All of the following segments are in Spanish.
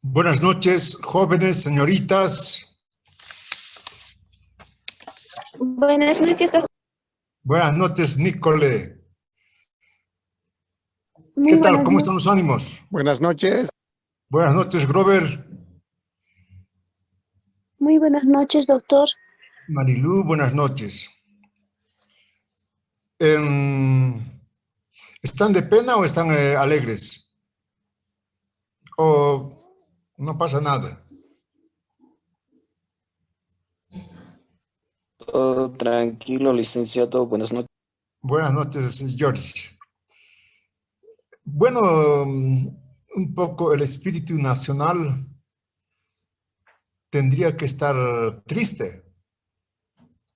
Buenas noches, jóvenes, señoritas. Buenas noches, doctor. Buenas noches, Nicole. Muy ¿Qué tal? buenas ¿Cómo noches. están los ánimos? Buenas noches. Buenas noches, Grover. Muy buenas noches, doctor. Marilú, buenas noches. ¿Están de pena o están alegres? ¿O no pasa nada? Todo tranquilo, licenciado. Buenas noches. Buenas noches, George. Bueno, un poco el espíritu nacional tendría que estar triste.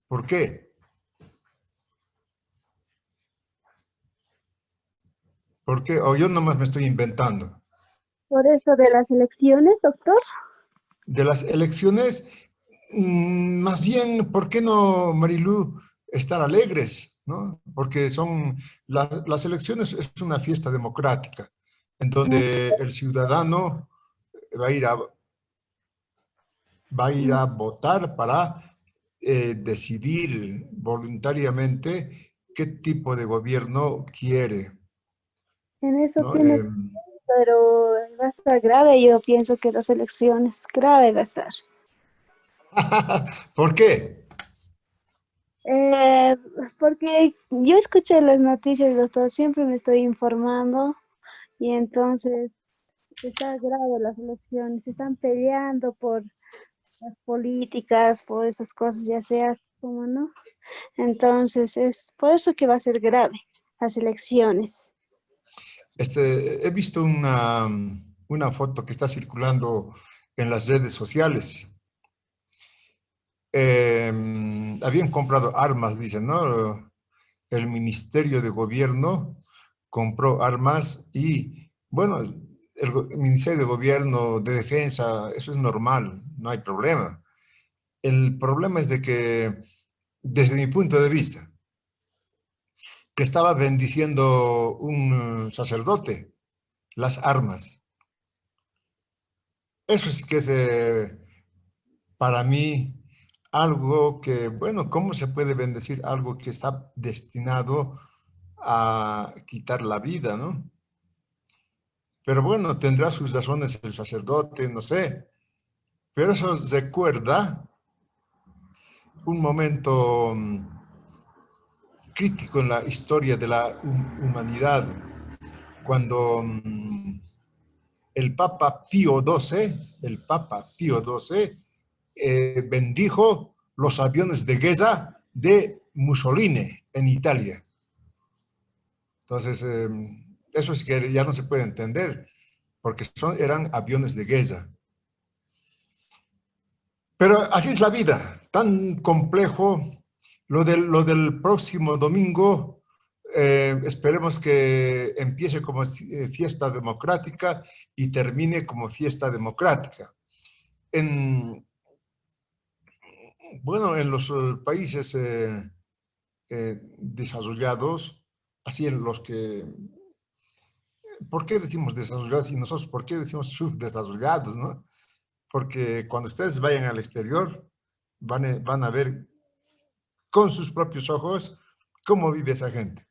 ¿Por qué? ¿Por qué? O yo nomás me estoy inventando. Por eso de las elecciones, doctor. De las elecciones, más bien, ¿por qué no, Marilú, estar alegres? ¿No? Porque las elecciones es una fiesta democrática, en donde el ciudadano va a ir a, votar para decidir voluntariamente qué tipo de gobierno quiere, En eso ¿no? tiene, pero va a estar grave. Yo pienso que las elecciones, grave va a estar. ¿Por qué? Eh, Porque yo escuché las noticias, doctor, siempre me estoy informando y entonces está grave las elecciones. Se están peleando por las políticas, por esas cosas, ya sea como no. Entonces es por eso que va a ser grave las elecciones. He visto una foto que está circulando en las redes sociales. Habían comprado armas, dicen, ¿no? El Ministerio de Gobierno compró armas y, bueno, el Ministerio de Gobierno de Defensa, eso es normal, no hay problema. El problema es de que, desde mi punto de vista, que estaba bendiciendo un sacerdote las armas. Eso sí que es para mí algo que, bueno, ¿cómo se puede bendecir algo que está destinado a quitar la vida, ¿no? Pero bueno, tendrá sus razones el sacerdote, no sé. Pero eso recuerda un momento crítico en la historia de la humanidad, cuando el Papa Pío XII, bendijo los aviones de guerra de Mussolini en Italia. Entonces, eso es que ya no se puede entender, porque eran aviones de guerra. Pero así es la vida, tan complejo. Lo del próximo domingo, esperemos que empiece como fiesta democrática y termine como fiesta democrática. Bueno, en los países desarrollados, así en los que, ¿por qué decimos desarrollados y nosotros por qué decimos subdesarrollados, no? Porque cuando ustedes vayan al exterior, van a ver con sus propios ojos cómo vive esa gente.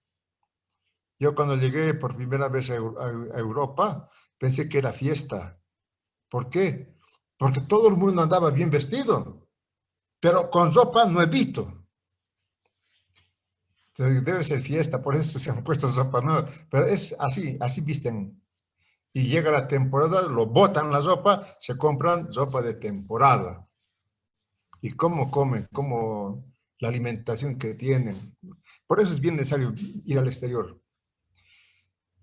Yo cuando llegué por primera vez a Europa, pensé que era fiesta. ¿Por qué? Porque todo el mundo andaba bien vestido, pero con ropa no he visto. Entonces, debe ser fiesta, por eso se han puesto ropa nueva. Pero es así, así visten. Y llega la temporada, lo botan la ropa, se compran ropa de temporada. Y cómo comen, cómo la alimentación que tienen. Por eso es bien necesario ir al exterior.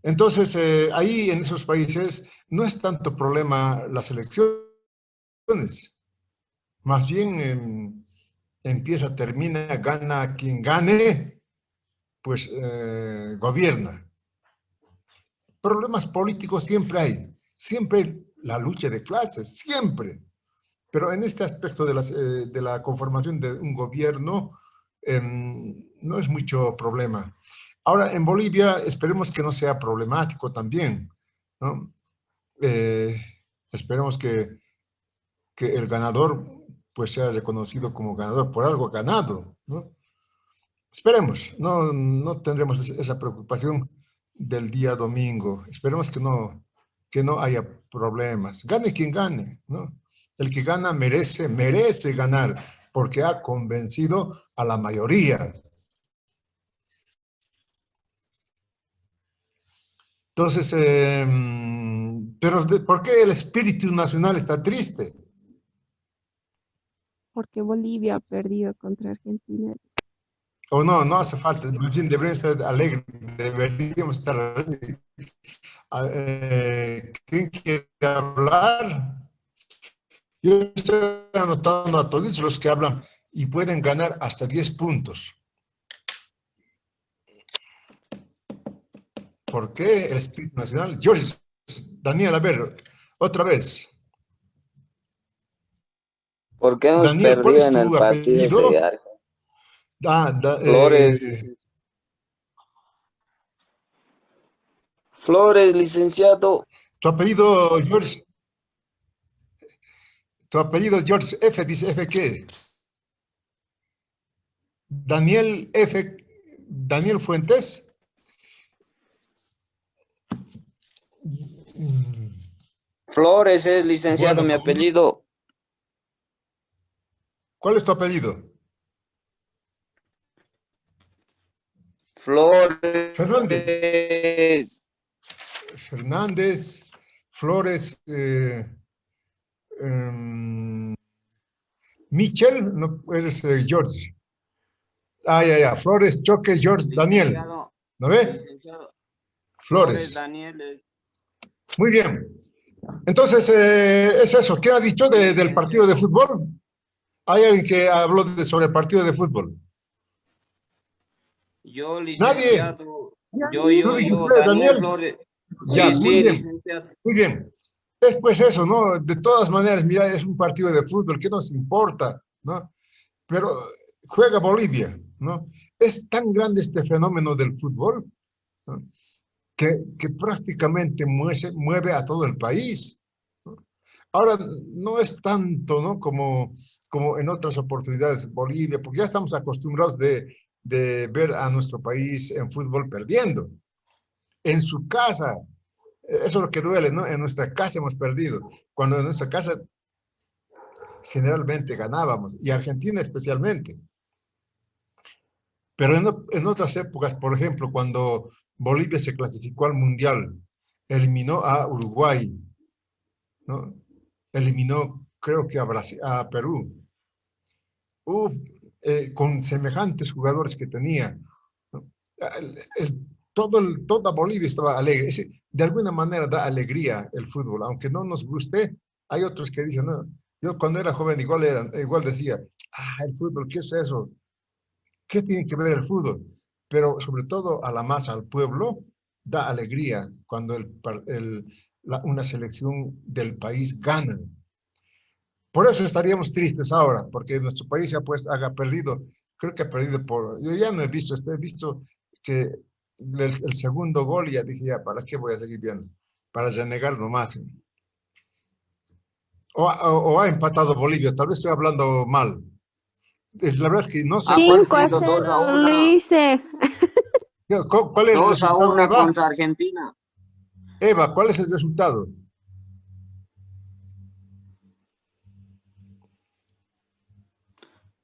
Entonces, ahí en esos países no es tanto problema las elecciones, más bien empieza, termina, gana quien gane, pues gobierna. Problemas políticos siempre la lucha de clases, siempre. Pero en este aspecto de la conformación de un gobierno, no es mucho problema. Ahora, en Bolivia, esperemos que no sea problemático también, ¿no? Esperemos que el ganador pues sea reconocido como ganador por algo ganado, ¿no? Esperemos, no tendremos esa preocupación del día domingo. Esperemos que no haya problemas. Gane quien gane, ¿no? El que gana merece ganar, porque ha convencido a la mayoría. Entonces, pero ¿por qué el espíritu nacional está triste? Porque Bolivia ha perdido contra Argentina. O no hace falta, más bien deberíamos estar alegres, deberíamos estar alegres. ¿Quién quiere hablar? Yo estoy anotando a todos los que hablan y pueden ganar hasta 10 puntos. ¿Por qué el espíritu nacional? George, Daniel, a ver, otra vez. ¿Por qué hemos Daniel, ¿cuál perdido es en el tu partido de apellido? Flores? Flores, licenciado. Tu apellido, George. Tu apellido, George F, dice F qué. Daniel F, Daniel Fuentes. Flores es, licenciado, Bueno, mi apellido. ¿cuál es tu apellido? Flores. Fernández. Fernández, Flores, Michel, no eres George. Ya. Flores, Choque, George, Daniel. ¿No ve? Flores. Daniel. Muy bien. Entonces, es eso. ¿Qué ha dicho del partido de fútbol? ¿Hay alguien que habló sobre el partido de fútbol? Yo, Nadie. Yo, Daniel. Daniel Flores. Ya, Sí, muy bien. licenciado. Muy bien. Es pues eso, ¿no? De todas maneras, mira, es un partido de fútbol, ¿qué nos importa? ¿No? Pero juega Bolivia, ¿no? Es tan grande este fenómeno del fútbol, ¿no? que prácticamente mueve a todo el país, ¿no? Ahora, no es tanto, ¿no? como en otras oportunidades Bolivia, porque ya estamos acostumbrados de ver a nuestro país en fútbol perdiendo. En su casa, eso es lo que duele, ¿no? En nuestra casa hemos perdido, cuando en nuestra casa generalmente ganábamos, y Argentina especialmente. Pero en otras épocas, por ejemplo, cuando Bolivia se clasificó al Mundial, eliminó a Uruguay, ¿no? Eliminó, creo que a Brasil, a Perú. Uf, con semejantes jugadores que tenía, ¿no? Toda Bolivia estaba alegre. De alguna manera da alegría el fútbol, aunque no nos guste. Hay otros que dicen, no, yo cuando era joven igual decía, el fútbol, ¿qué es eso? ¿Qué tiene que ver el fútbol? Pero sobre todo a la masa, al pueblo, da alegría cuando una selección del país gana. Por eso estaríamos tristes ahora, porque nuestro país ha perdido, creo que ha perdido yo ya no he visto que el segundo gol, ya dije, ya, ¿para qué voy a seguir viendo? Para renegar nomás. O ha empatado Bolivia, tal vez estoy hablando mal. La verdad es que no sé. 5-0, Lice. ¿Cuál es el 2-1 resultado, Eva? contra Argentina. Eva, ¿cuál es el resultado?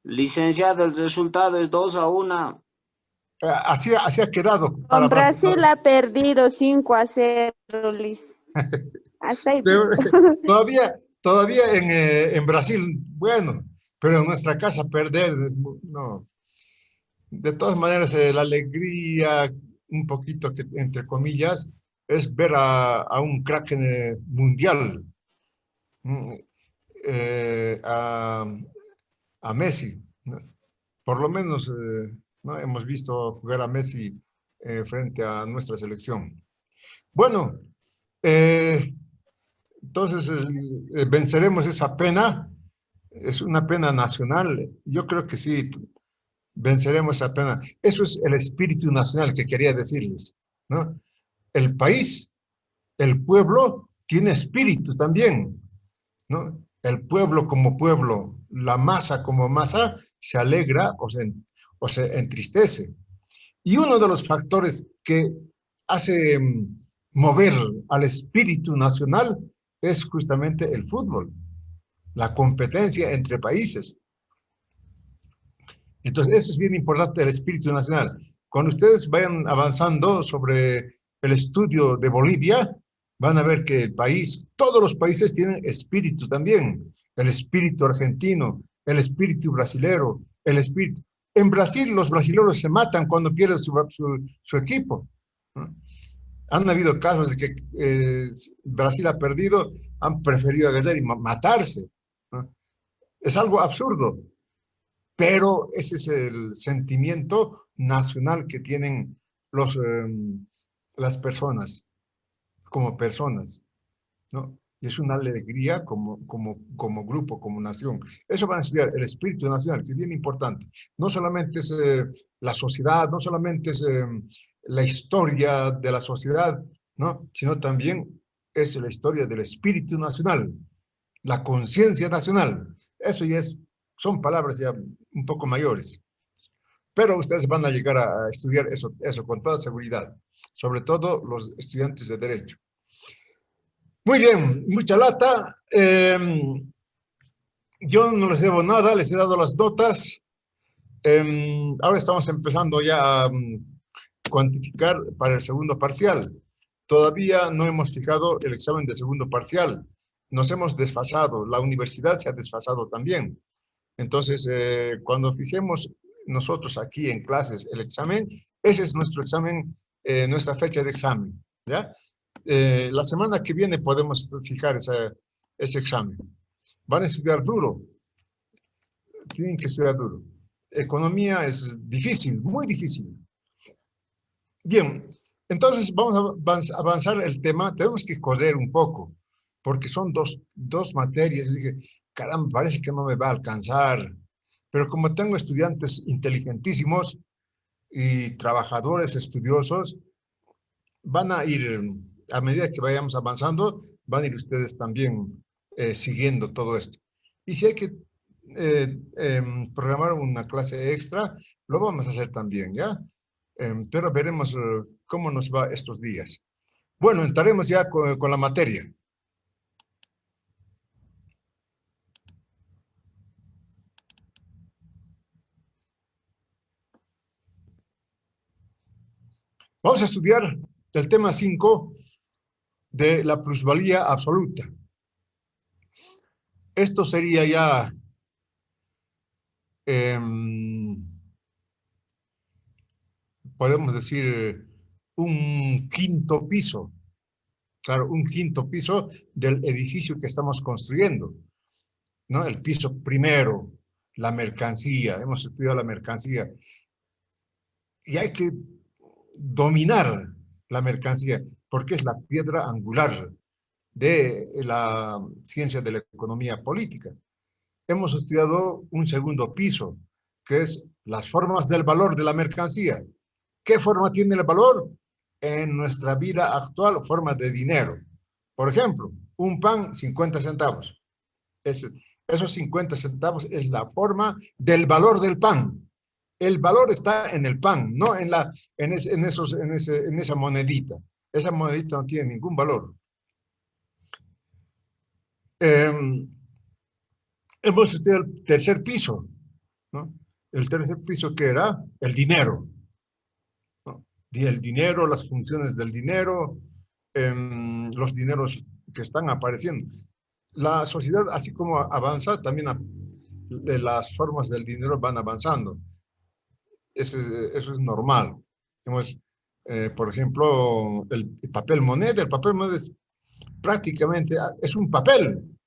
Licenciado, el resultado es 2-1. Así ha quedado. Con Brasil ha perdido 5-0, Liz. Hasta ahí. Todavía en Brasil, bueno, pero en nuestra casa perder, no. De todas maneras, la alegría, un poquito, entre comillas, es ver a un crack mundial, a Messi, ¿no? Por lo menos, ¿no? Hemos visto jugar a Messi frente a nuestra selección. Bueno, entonces venceremos esa pena, es una pena nacional. Yo creo que sí, venceremos esa pena. Eso es el espíritu nacional que quería decirles, ¿no? El país, el pueblo, tiene espíritu también, ¿no? El pueblo, la masa como masa, se alegra o se entristece. Y uno de los factores que hace mover al espíritu nacional es justamente el fútbol, la competencia entre países. Entonces, eso es bien importante, el espíritu nacional. Cuando ustedes vayan avanzando sobre el estudio de Bolivia, van a ver que el país, todos los países tienen espíritu también. El espíritu argentino, el espíritu brasilero, el espíritu... En Brasil, los brasileños se matan cuando pierden su equipo, ¿no? Han habido casos de que Brasil ha perdido, han preferido agarrar y matarse, ¿no? Es algo absurdo, pero ese es el sentimiento nacional que tienen las personas, como personas, ¿no? Y es una alegría como grupo, como nación. Eso van a estudiar, el espíritu nacional, que es bien importante. No solamente es la sociedad, no solamente es la historia de la sociedad, ¿no? Sino también es la historia del espíritu nacional, la conciencia nacional. Eso ya son palabras ya un poco mayores. Pero ustedes van a llegar a estudiar eso con toda seguridad, sobre todo los estudiantes de Derecho. Muy bien, mucha lata. Yo no les debo nada, les he dado las notas. Ahora estamos empezando ya a cuantificar para el segundo parcial. Todavía no hemos fijado el examen de segundo parcial. Nos hemos desfasado, la universidad se ha desfasado también. Entonces, cuando fijemos nosotros aquí en clases el examen, ese es nuestro examen, nuestra fecha de examen, ¿ya? La semana que viene podemos fijar ese examen. Van a estudiar duro, tienen que estudiar duro. Economía es difícil, muy difícil. Bien, entonces vamos a avanzar el tema. Tenemos que coser un poco, porque son dos materias. Y dije, caramba, parece que no me va a alcanzar. Pero como tengo estudiantes inteligentísimos y trabajadores estudiosos, van a ir, a medida que vayamos avanzando, van a ir ustedes también siguiendo todo esto. Y si hay que programar una clase extra, lo vamos a hacer también, ¿ya? Pero veremos cómo nos va estos días. Bueno, entraremos ya con la materia. Vamos a estudiar el tema 5 de la plusvalía absoluta. Esto sería ya podemos decir un quinto piso. Claro, un quinto piso del edificio que estamos construyendo, ¿no? El piso primero, la mercancía. Hemos estudiado la mercancía. Y hay que dominar la mercancía, porque es la piedra angular de la ciencia de la economía política. Hemos estudiado un segundo piso, que es las formas del valor de la mercancía. ¿Qué forma tiene el valor? En nuestra vida actual, forma de dinero. Por ejemplo, un pan, 50 centavos. Esos 50 centavos es la forma del valor del pan. El valor está en el pan, no en esa monedita. Esa monedita no tiene ningún valor. Hemos estudiado el tercer piso, ¿no? El tercer piso, ¿qué era? El dinero, ¿no? Y el dinero, las funciones del dinero, los dineros que están apareciendo. La sociedad, así como avanza, también las formas del dinero van avanzando. Eso es normal. Tenemos, por ejemplo, el papel moneda. El papel moneda prácticamente es un papel,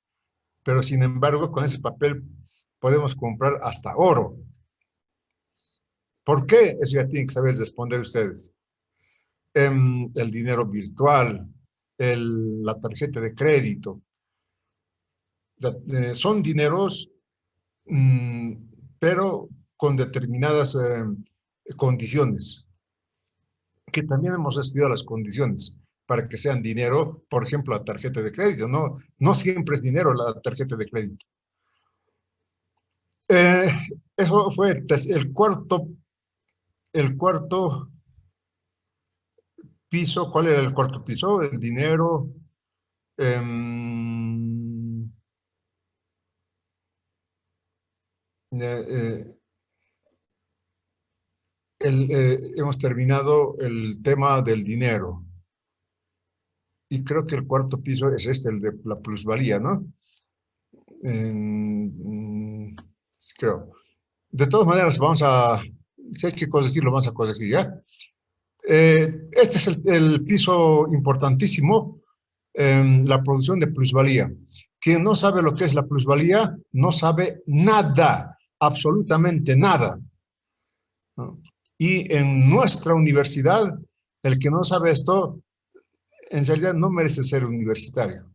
pero sin embargo, con ese papel podemos comprar hasta oro. ¿Por qué? Eso ya tienen que saber responder ustedes. El dinero virtual, la tarjeta de crédito. Son dineros, pero con determinadas condiciones, que también hemos estudiado las condiciones. para que sean dinero, por ejemplo, la tarjeta de crédito. No, no siempre es dinero la tarjeta de crédito. Eh, Eso fue el cuarto piso. ¿Cuál era el cuarto piso? El dinero. em, eh, hemos terminado el tema del dinero. Y creo que el cuarto piso es este, el de la plusvalía, ¿no? Creo. De todas maneras, si hay que corregir, lo vamos a corregir, ¿ya? Este es el piso importantísimo, la producción de plusvalía. Quien no sabe lo que es la plusvalía, no sabe nada, absolutamente nada, ¿no? Y en nuestra universidad, el que no sabe esto, en realidad no merece ser universitario.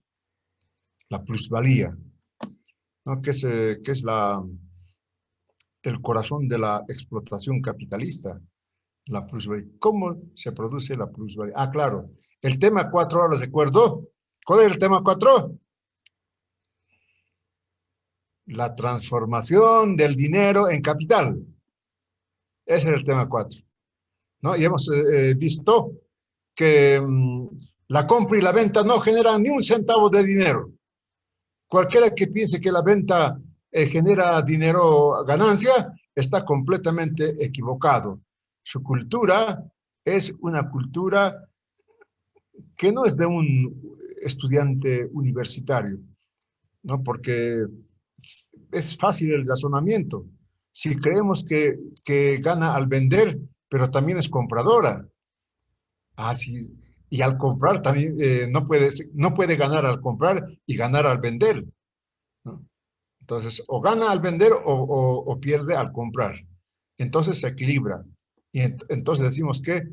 La plusvalía, ¿no? Que es el corazón de la explotación capitalista. La plusvalía. ¿Cómo se produce la plusvalía? Ah, claro. El tema 4, ahora recuerdo. ¿Cuál es el tema 4? La transformación del dinero en capital. Ese es el tema 4, ¿no? Y hemos visto que la compra y la venta no generan ni un centavo de dinero. Cualquiera que piense que la venta genera dinero, ganancia, está completamente equivocado. Su cultura es una cultura que no es de un estudiante universitario, ¿no? Porque es fácil el razonamiento. Si creemos que gana al vender, pero también es compradora. Sí, y al comprar también no puede ganar al comprar y ganar al vender, ¿no? Entonces, o gana al vender o pierde al comprar. Entonces se equilibra. Y entonces decimos que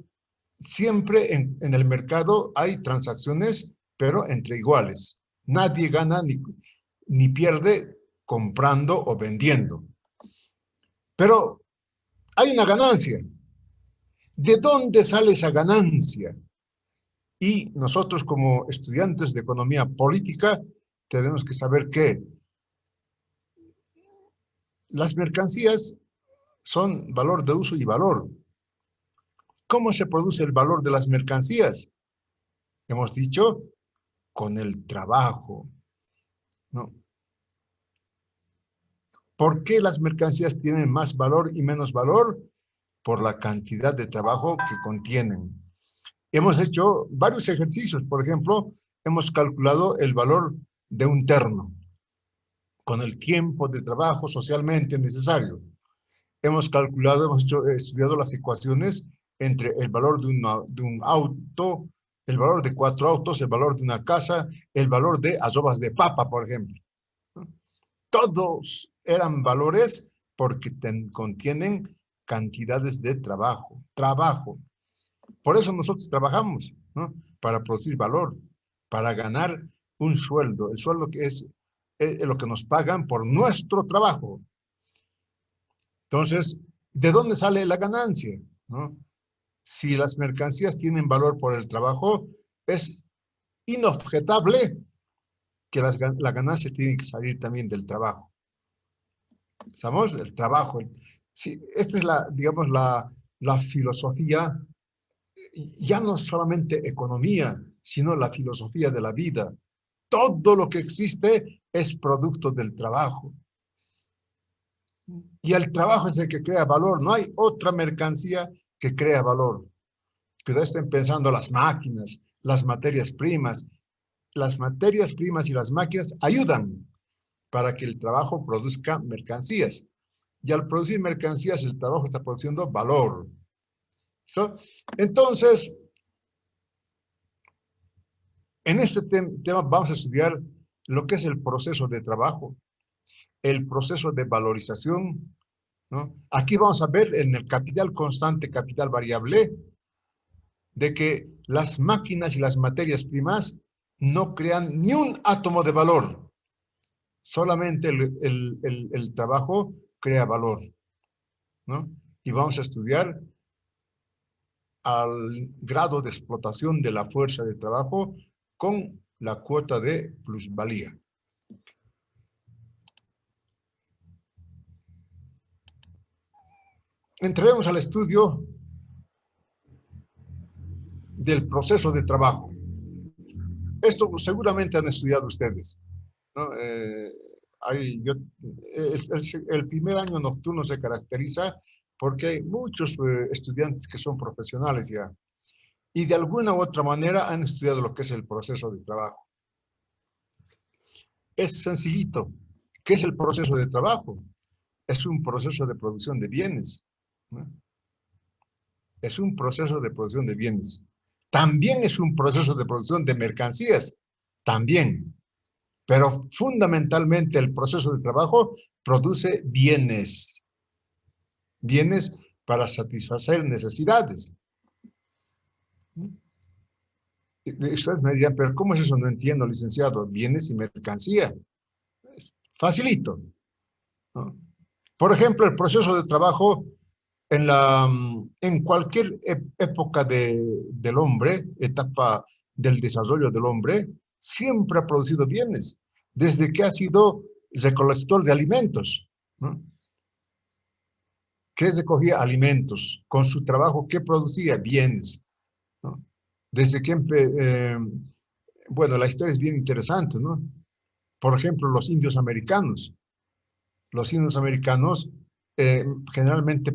siempre en el mercado hay transacciones, pero entre iguales. Nadie gana ni pierde comprando o vendiendo. Pero hay una ganancia. ¿De dónde sale esa ganancia? Y nosotros como estudiantes de economía política tenemos que saber que las mercancías son valor de uso y valor. ¿Cómo se produce el valor de las mercancías? Hemos dicho, con el trabajo, ¿no? ¿Por qué las mercancías tienen más valor y menos valor? Por la cantidad de trabajo que contienen. Hemos hecho varios ejercicios. Por ejemplo, hemos calculado el valor de un terno con el tiempo de trabajo socialmente necesario. Hemos estudiado las ecuaciones entre el valor de un auto, el valor de 4 autos, el valor de una casa, el valor de arrobas de papa, por ejemplo, ¿no? Todos eran valores porque contienen cantidades de trabajo. Por eso nosotros trabajamos, ¿no? Para producir valor, para ganar un sueldo. El sueldo que es lo que nos pagan por nuestro trabajo. Entonces, ¿de dónde sale la ganancia, ¿no? Si las mercancías tienen valor por el trabajo, es inobjetable que la ganancia tiene que salir también del trabajo. ¿Sabemos? El trabajo. Sí, esta es digamos, la filosofía, ya no solamente economía, sino la filosofía de la vida. Todo lo que existe es producto del trabajo. Y el trabajo es el que crea valor. No hay otra mercancía que crea valor. Que estén pensando las máquinas, las materias primas. Las materias primas y las máquinas ayudan para que el trabajo produzca mercancías. Y al producir mercancías, el trabajo está produciendo valor. ¿Sí? Entonces, en este tema vamos a estudiar lo que es el proceso de trabajo, el proceso de valorización, ¿no? Aquí vamos a ver en el capital constante, capital variable, de que las máquinas y las materias primas no crean ni un átomo de valor. Solamente el trabajo crea valor, ¿no? Y vamos a estudiar al grado de explotación de la fuerza de trabajo con la cuota de plusvalía. Entremos al estudio del proceso de trabajo. Esto seguramente han estudiado ustedes, ¿no? El primer año nocturno se caracteriza porque hay muchos estudiantes que son profesionales ya y de alguna u otra manera han estudiado lo que es el proceso de trabajo. Es sencillito. ¿Qué es el proceso de trabajo? Es un proceso de producción de bienes, ¿no? Es un proceso de producción de bienes. También es un proceso de producción de mercancías, también. Pero fundamentalmente el proceso de trabajo produce bienes. Bienes para satisfacer necesidades. Ustedes me dirán, pero ¿cómo es eso? No entiendo, licenciado. Bienes y mercancía. Facilito, ¿no? Por ejemplo, el proceso de trabajo en cualquier época del hombre, etapa del desarrollo del hombre, siempre ha producido bienes, desde que ha sido recolector de alimentos, ¿no? ¿Qué recogía? Alimentos. Con su trabajo, ¿qué producía? Bienes, ¿no? Desde que, bueno, la historia es bien interesante, ¿no? Por ejemplo, los indios americanos. Los indios americanos generalmente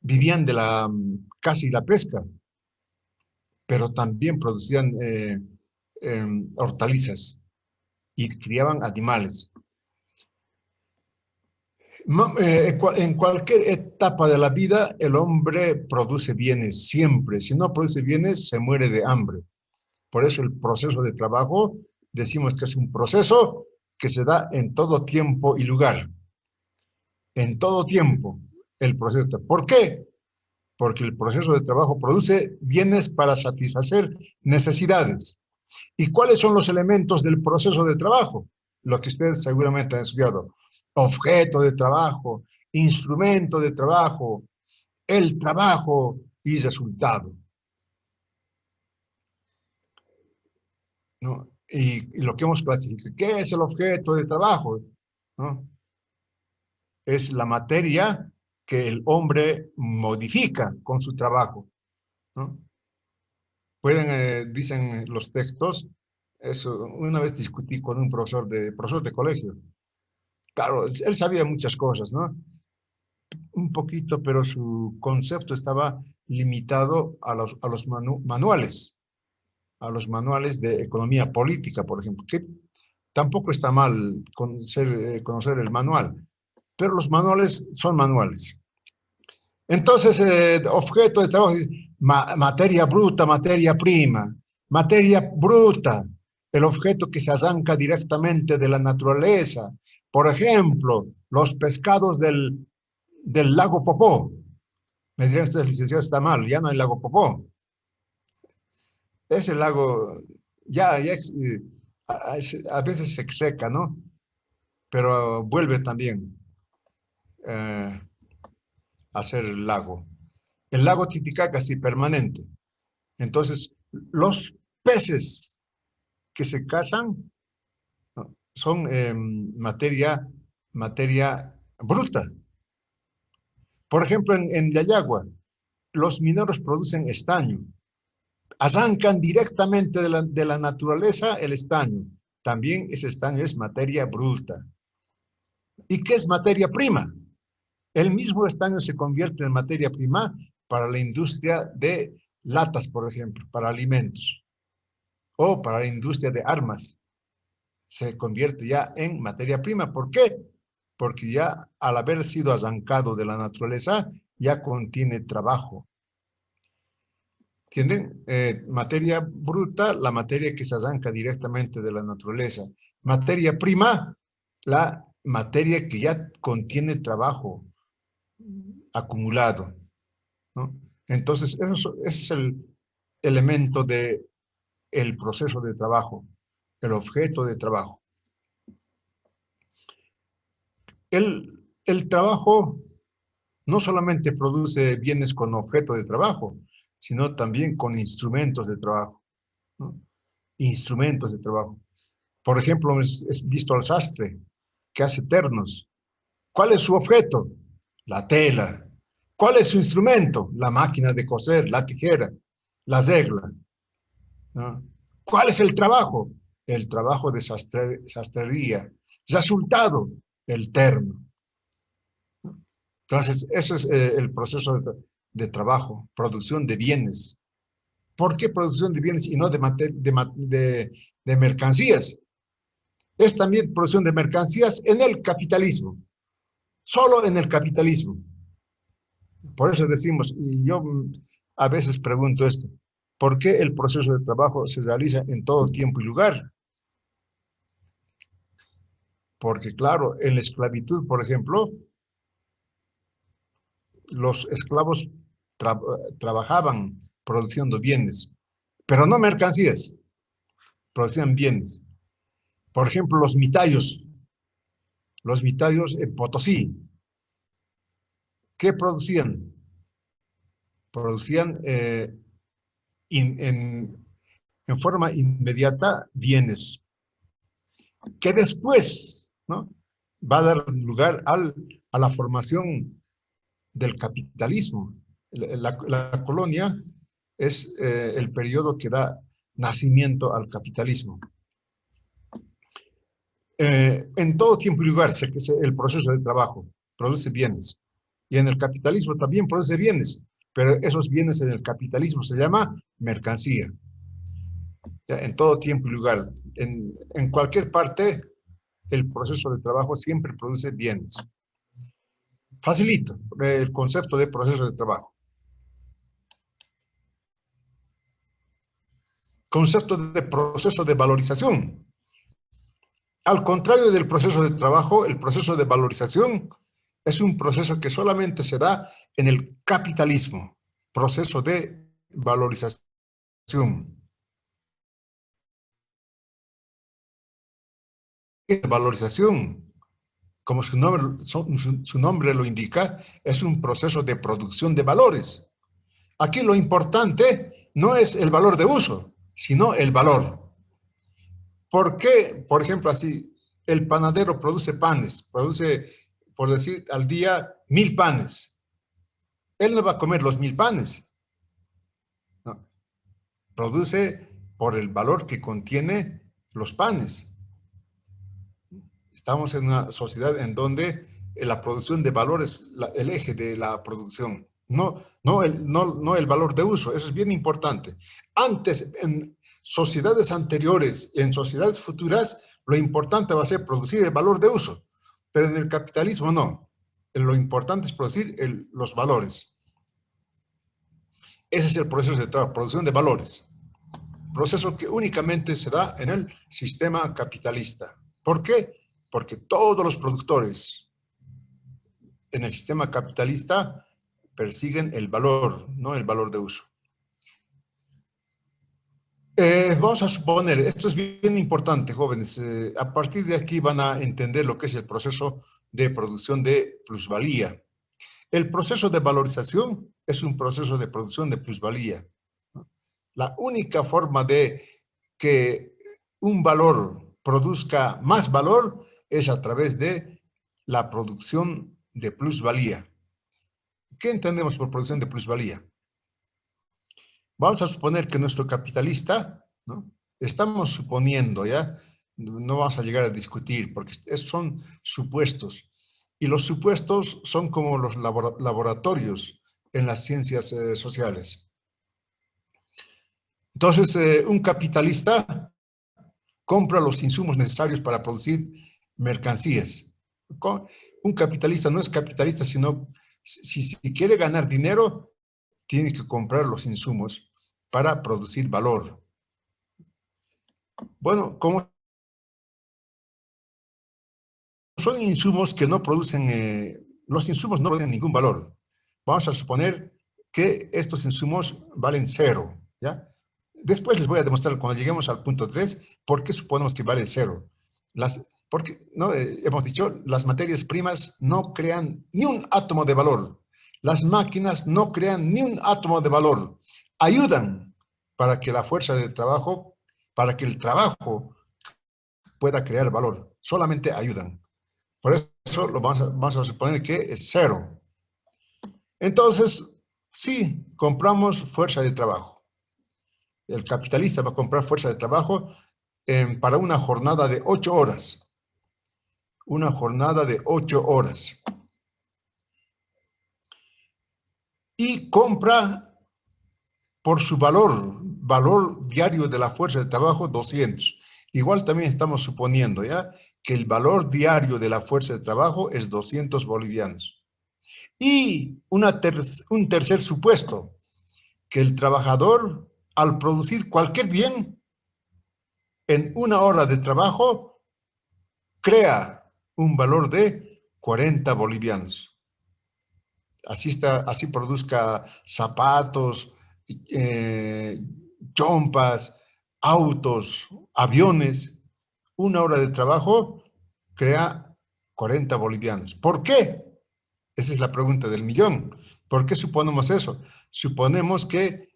vivían de la caza y la pesca, pero también producían hortalizas y criaban animales. En cualquier etapa de la vida, el hombre produce bienes siempre. Si no produce bienes, se muere de hambre. Por eso el proceso de trabajo, decimos que es un proceso que se da en todo tiempo y lugar. En todo tiempo, el proceso. ¿Por qué? Porque el proceso de trabajo produce bienes para satisfacer necesidades. ¿Y cuáles son los elementos del proceso de trabajo? Lo que ustedes seguramente han estudiado. Objeto de trabajo, instrumento de trabajo, el trabajo y resultado, ¿no? Y lo que hemos clasificado, ¿qué es el objeto de trabajo? ¿No? Es la materia que el hombre modifica con su trabajo, ¿no? Dicen los textos, eso, una vez discutí con un profesor de colegio. Claro, él sabía muchas cosas, ¿no? Un poquito, pero su concepto estaba limitado a los manuales, a los manuales de economía política, por ejemplo, que tampoco está mal conocer el manual, pero los manuales son manuales. Entonces, objeto de trabajo, materia bruta, materia prima. Materia bruta, el objeto que se arranca directamente de la naturaleza. Por ejemplo, los pescados del lago Popó. Me dirían ustedes, licenciado, está mal, ya no hay lago Popó. Ese lago a veces se seca, ¿no? Pero vuelve también a ser el lago. El lago Titicaca sí, permanente. Entonces, los peces que se cazan, ¿no?, son materia bruta. Por ejemplo, en Yayagua, los mineros producen estaño. Arrancan directamente de la naturaleza el estaño. También ese estaño es materia bruta. ¿Y qué es materia prima? El mismo estaño se convierte en materia prima para la industria de latas, por ejemplo, para alimentos, o para la industria de armas. Se convierte ya en materia prima. ¿Por qué? Porque ya al haber sido arrancado de la naturaleza, ya contiene trabajo. ¿Entienden? Materia bruta, la materia que se arranca directamente de la naturaleza. Materia prima, la materia que ya contiene trabajo acumulado, ¿no? Entonces, ese es el elemento del proceso de trabajo, el objeto de trabajo. El trabajo no solamente produce bienes con objeto de trabajo, sino también con instrumentos de trabajo, ¿no? Instrumentos de trabajo. Por ejemplo, es visto al sastre que hace ternos. ¿Cuál es su objeto? La tela. ¿Cuál es su instrumento? La máquina de coser, la tijera, la regla, ¿no? ¿Cuál es el trabajo? El trabajo de sastrería. Resultado, el terno. Entonces, eso es el proceso de trabajo, producción de bienes. ¿Por qué producción de bienes y no de mercancías? Es también producción de mercancías en el capitalismo, solo en el capitalismo. Por eso decimos, y yo a veces pregunto esto, ¿por qué el proceso de trabajo se realiza en todo tiempo y lugar? Porque claro, en la esclavitud, por ejemplo, los esclavos trabajaban produciendo bienes, pero no mercancías, producían bienes. Por ejemplo, los mitayos en Potosí, ¿qué producían? Producían en forma inmediata bienes, que después, ¿no?, va a dar lugar a la formación del capitalismo. La colonia es el periodo que da nacimiento al capitalismo. En todo tiempo y lugar el proceso de trabajo produce bienes. Y en el capitalismo también produce bienes, pero esos bienes en el capitalismo se llama mercancía. ¿Ya? En todo tiempo y lugar, en cualquier parte, el proceso de trabajo siempre produce bienes. Facilito el concepto de proceso de trabajo. Concepto de proceso de valorización. Al contrario del proceso de trabajo, el proceso de valorización es un proceso que solamente se da en el capitalismo. Proceso de valorización. Valorización, como su nombre lo indica, es un proceso de producción de valores. Aquí lo importante no es el valor de uso, sino el valor. ¿Por qué? Por ejemplo, así, el panadero produce panes, produce, por decir, al día 1000 panes. Él no va a comer los 1000 panes. No. Produce por el valor que contiene los panes. Estamos en una sociedad en donde la producción de valor es el eje de la producción, no el valor de uso. Eso es bien importante. Antes, en sociedades anteriores, en sociedades futuras, lo importante va a ser producir el valor de uso, pero en el capitalismo no. Lo importante es producir los valores. Ese es el proceso de trabajo, producción de valores. Proceso que únicamente se da en el sistema capitalista. ¿Por qué? Porque todos los productores en el sistema capitalista persiguen el valor, no el valor de uso. Vamos a suponer, esto es bien importante, jóvenes, a partir de aquí van a entender lo que es el proceso de producción de plusvalía. El proceso de valorización es un proceso de producción de plusvalía. La única forma de que un valor produzca más valor es a través de la producción de plusvalía. ¿Qué entendemos por producción de plusvalía? Vamos a suponer que nuestro capitalista, ¿no? Estamos suponiendo, ¿ya? No vamos a llegar a discutir porque son supuestos. Y los supuestos son como los laboratorios en las ciencias sociales. Entonces, un capitalista compra los insumos necesarios para producir mercancías. Un capitalista no es capitalista, sino si quiere ganar dinero, tiene que comprar los insumos para producir valor. Bueno, como son insumos que no producen, los insumos no producen ningún valor. Vamos a suponer que estos insumos valen 0, ¿ya? Después les voy a demostrar, cuando lleguemos al punto 3, por qué suponemos que vale 0. Porque, ¿no? Hemos dicho, las materias primas no crean ni un átomo de valor. Las máquinas no crean ni un átomo de valor. ayudan para que la fuerza de trabajo, para que el trabajo pueda crear valor. Solamente ayudan. Por eso lo vamos a suponer que es 0. Entonces, sí, compramos fuerza de trabajo. El capitalista va a comprar fuerza de trabajo para una jornada de 8 horas. Una jornada de 8 horas. Y compra por su valor diario de la fuerza de trabajo, 200. Igual también estamos suponiendo, ¿ya?, que el valor diario de la fuerza de trabajo es 200 bolivianos. Y un tercer supuesto, que el trabajador, al producir cualquier bien, en una hora de trabajo, crea un valor de 40 bolivianos. Así produzca zapatos, chompas, autos, aviones. Una hora de trabajo crea 40 bolivianos. ¿Por qué? Esa es la pregunta del millón. ¿Por qué suponemos eso? Suponemos que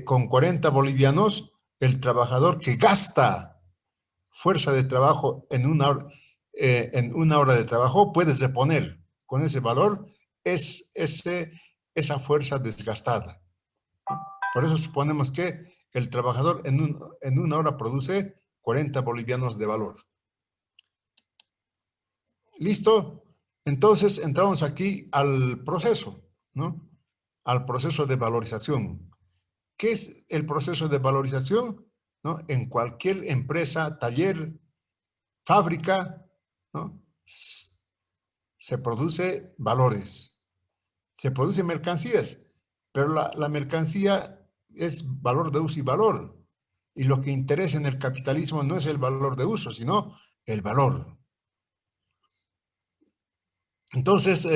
con 40 bolivianos, el trabajador que gasta fuerza de trabajo en una hora de trabajo puede reponer con ese valor esa fuerza desgastada. Por eso suponemos que el trabajador en una hora produce 40 bolivianos de valor. ¿Listo? Entonces entramos aquí al proceso, ¿no? Al proceso de valorización. ¿Qué es el proceso de valorización? ¿No? En cualquier empresa, taller, fábrica, ¿no?, se produce valores, se producen mercancías, pero la mercancía es valor de uso y valor. Y lo que interesa en el capitalismo no es el valor de uso, sino el valor. Entonces,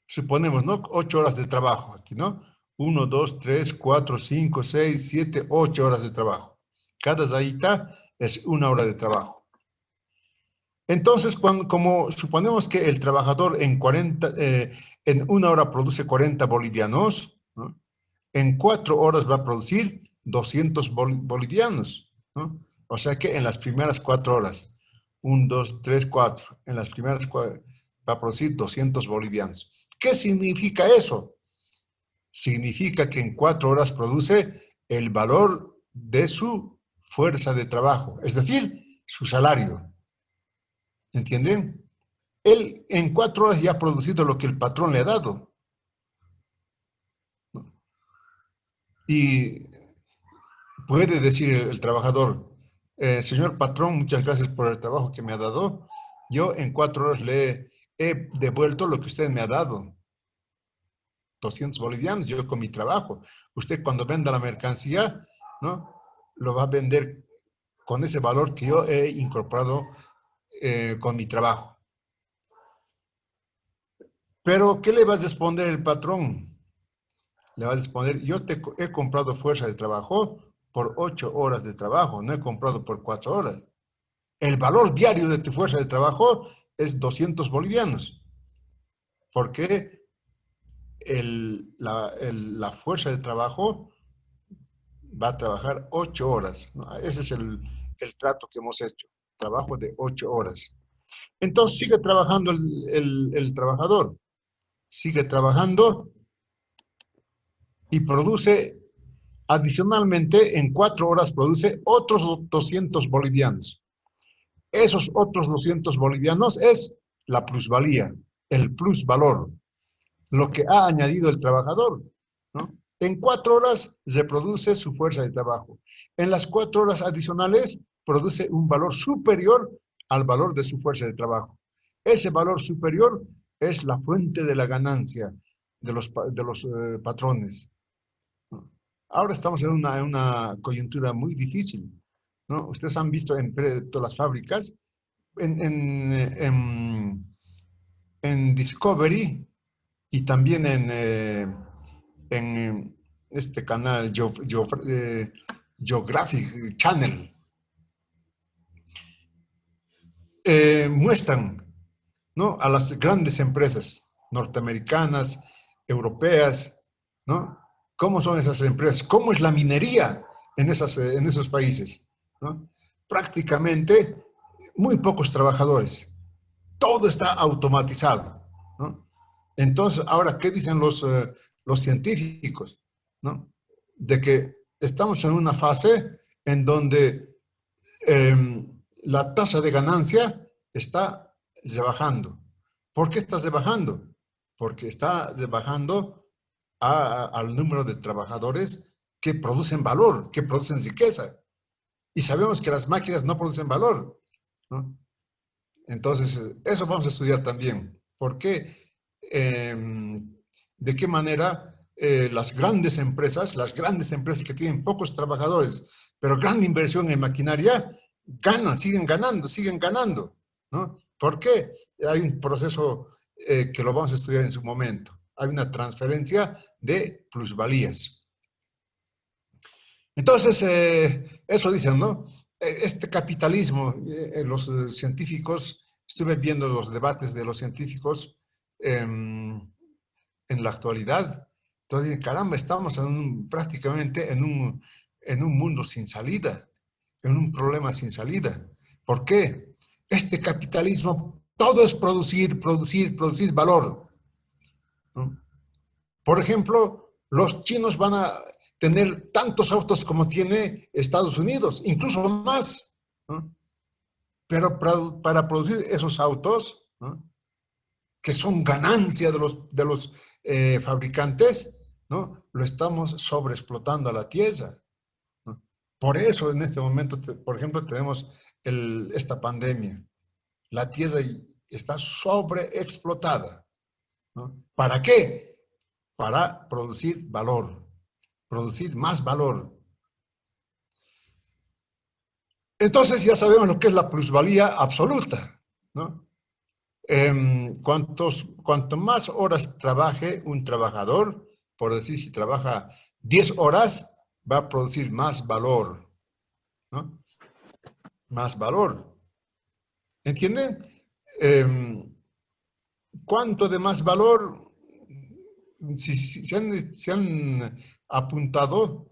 suponemos, ¿no?, 8 horas de trabajo aquí, ¿no? 1, 2, 3, 4, 5, 6, 7, 8 horas de trabajo. Cada rayita es una hora de trabajo. Entonces, como suponemos que el trabajador en una hora produce 40 bolivianos, ¿no?, en 4 horas va a producir 200 bolivianos, ¿no? O sea que en las primeras 4 horas, 1, 2, 3, 4, en las primeras 4 va a producir 200 bolivianos. ¿Qué significa eso? Significa que en 4 horas produce el valor de su fuerza de trabajo, es decir, su salario. ¿Entienden? Él en 4 horas ya ha producido lo que el patrón le ha dado. Y puede decir el trabajador, señor patrón, muchas gracias por el trabajo que me ha dado. Yo en 4 horas le he devuelto lo que usted me ha dado. 200 bolivianos, yo con mi trabajo. Usted cuando venda la mercancía, ¿no?, lo va a vender con ese valor que yo he incorporado con mi trabajo. Pero, ¿qué le va a responder el patrón? Le va a responder, yo te he comprado fuerza de trabajo por 8 horas de trabajo, no he comprado por 4 horas. El valor diario de tu fuerza de trabajo es 200 bolivianos. Porque la fuerza de trabajo va a trabajar 8 horas, ¿no? Ese es el trato que hemos hecho, trabajo de 8 horas. Entonces sigue trabajando el trabajador, sigue trabajando y produce, adicionalmente, en 4 horas produce otros 200 bolivianos. Esos otros 200 bolivianos es la plusvalía, el plusvalor, lo que ha añadido el trabajador, ¿no? En 4 horas reproduce su fuerza de trabajo. En las 4 horas adicionales produce un valor superior al valor de su fuerza de trabajo. Ese valor superior es la fuente de la ganancia de los patrones. Ahora estamos en una coyuntura muy difícil, ¿no? Ustedes han visto en todas las fábricas, en Discovery y también en este canal Geographic Channel, muestran, ¿no?, a las grandes empresas norteamericanas, europeas, ¿no?, ¿Cómo son esas empresas? ¿Cómo es la minería en esos países? ¿No? Prácticamente muy pocos trabajadores. Todo está automatizado, ¿no? Entonces, ahora, ¿qué dicen los científicos? ¿No? De que estamos en una fase en donde la tasa de ganancia está bajando. ¿Por qué está bajando? Porque está bajando al número de trabajadores que producen valor, que producen riqueza. Y sabemos que las máquinas no producen valor, ¿no? Entonces, eso vamos a estudiar también. ¿Por qué? ¿De qué manera las grandes empresas que tienen pocos trabajadores, pero gran inversión en maquinaria, siguen ganando, ¿no? ¿Por qué? Hay un proceso que lo vamos a estudiar en su momento. Hay una transferencia de plusvalías. Entonces, eso dicen, ¿no? Este capitalismo, los científicos, estuve viendo los debates de los científicos en la actualidad. Entonces, caramba, estamos prácticamente en un mundo sin salida, en un problema sin salida. ¿Por qué? Este capitalismo, todo es producir valor, ¿no? Por ejemplo, los chinos van a tener tantos autos como tiene Estados Unidos, incluso más, ¿no? Pero para producir esos autos, ¿no?, que son ganancia de los fabricantes, ¿no?, lo estamos sobreexplotando a la tierra, ¿no? Por eso en este momento, por ejemplo, tenemos esta pandemia. La tierra está sobreexplotada, ¿no? ¿Para qué? Para producir valor, producir más valor. Entonces ya sabemos lo que es la plusvalía absoluta, ¿no? Cuanto más horas trabaje un trabajador, por decir, si trabaja 10 horas, va a producir más valor, ¿no? Más valor. ¿Entienden? ¿Cuánto de más valor? Si han apuntado,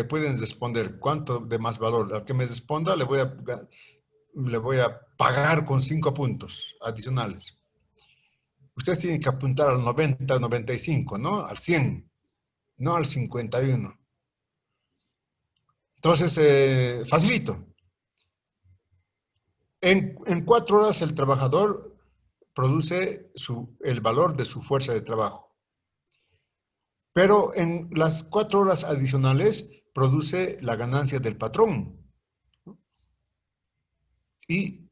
pueden responder. ¿Cuánto de más valor? Al que me responda le voy a pagar con 5 puntos adicionales. Ustedes tienen que apuntar al 90, 95, ¿no? Al 100, no al 51. Entonces, facilito. En 4 horas el trabajador produce el valor de su fuerza de trabajo. Pero en las 4 horas adicionales produce la ganancia del patrón. Y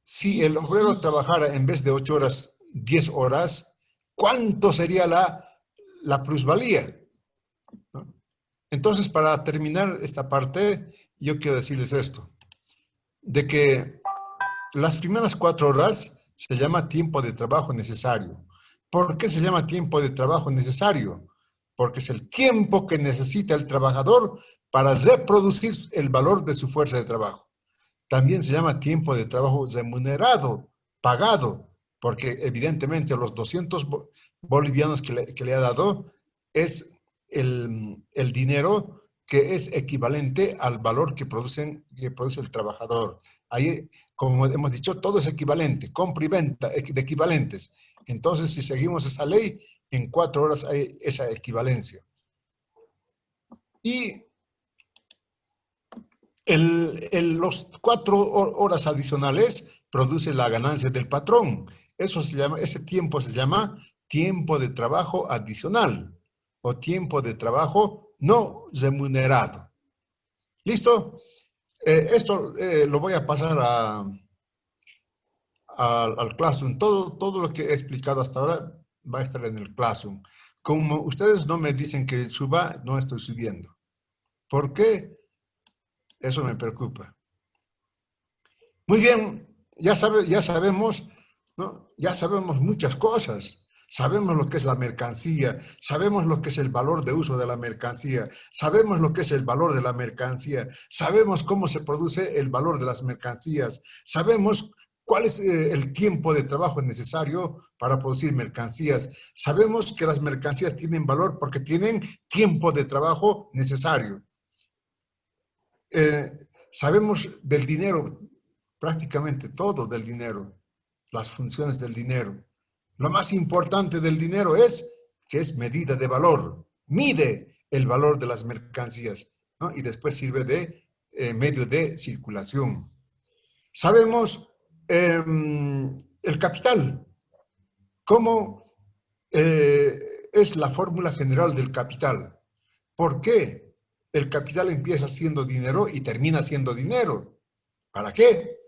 si el obrero trabajara en vez de 8 horas, 10 horas, ¿cuánto sería la plusvalía? ¿No? Entonces, para terminar esta parte, yo quiero decirles esto, de que las primeras 4 horas se llama tiempo de trabajo necesario. ¿Por qué se llama tiempo de trabajo necesario? Porque es el tiempo que necesita el trabajador para reproducir el valor de su fuerza de trabajo. También se llama tiempo de trabajo remunerado, pagado, porque evidentemente los 200 bolivianos que le ha dado es el dinero que es equivalente al valor que produce el trabajador. Ahí, como hemos dicho, todo es equivalente, compra y venta de equivalentes. Entonces, si seguimos esa ley, en 4 horas hay esa equivalencia. Y los 4 horas adicionales produce la ganancia del patrón. Ese tiempo se llama tiempo de trabajo adicional o tiempo de trabajo no remunerado. ¿Listo? Esto lo voy a pasar al Classroom. Todo lo que he explicado hasta ahora va a estar en el Classroom. Como ustedes no me dicen que suba, no estoy subiendo. ¿Por qué? Eso me preocupa. Muy bien, ya sabemos, ¿no? Ya sabemos muchas cosas. Sabemos lo que es la mercancía, sabemos lo que es el valor de uso de la mercancía, sabemos lo que es el valor de la mercancía, sabemos cómo se produce el valor de las mercancías, sabemos ¿Cuál es el tiempo de trabajo necesario para producir mercancías? Sabemos que las mercancías tienen valor porque tienen tiempo de trabajo necesario. Sabemos del dinero, prácticamente todo del dinero, las funciones del dinero. Lo más importante del dinero es que es medida de valor, mide el valor de las mercancías, ¿no? Y después sirve de medio de circulación. Sabemos el capital, cómo es la fórmula general del capital. ¿Por qué el capital empieza siendo dinero y termina siendo dinero? ¿Para qué?